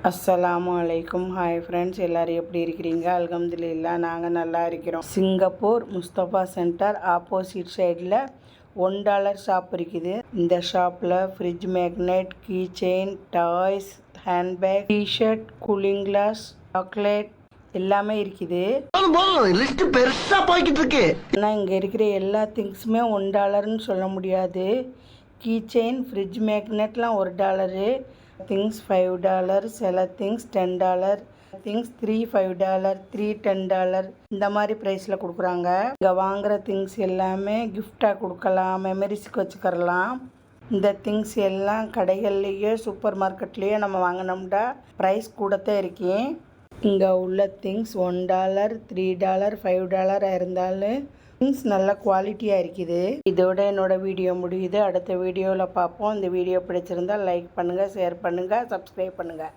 அஸ்ஸலாமு அலைக்கும். Hi friends, எல்லோரும் எப்படி இருக்கிறீங்க? அல்ஹம்துலில்லாஹ் நாங்கள் நல்லா இருக்கிறோம். சிங்கப்பூர் முஸ்தபா சென்டர் ஆப்போசிட் சைடில் $1 ஷாப் இருக்குது. இந்த ஷாப்பில் fridge magnet, key chain, toys, handbag, T-shirt, cooling glass, chocolate எல்லாமே இருக்குது. பெருசா போய்கிட்டு இருக்கு. ஆனால் இங்கே இருக்கிற எல்லா திங்ஸுமே $1ன்னு சொல்ல முடியாது. கீ செயின், ஃப்ரிட்ஜ் மேக்னெட்லாம் $1, திங்ஸ் $5, சில திங்ஸ் $10, திங்ஸ் $5, 3 $10 இந்த மாதிரி ப்ரைஸில் கொடுக்குறாங்க. இங்கே வாங்குகிற திங்ஸ் எல்லாமே கிஃப்டாக கொடுக்கலாம், மெமரிஸ்க்கு வச்சுக்கிறலாம். இந்த திங்ஸ் எல்லாம் கடைகள்லேயே சூப்பர் மார்க்கெட்லேயே நம்ம வாங்கினோம்னா ப்ரைஸ் கூடத்தான் இருக்கேன். இங்கே உள்ள திங்ஸ் $1, $3, $5 இருந்தாலும் திங்ஸ் நல்ல குவாலிட்டியாக இருக்குது. இதோட என்னோட வீடியோ முடியுது. அடுத்த வீடியோவில் பார்ப்போம். இந்த வீடியோ பிடிச்சிருந்தால் லைக் பண்ணுங்கள், ஷேர் பண்ணுங்கள், சப்ஸ்கிரைப் பண்ணுங்கள்.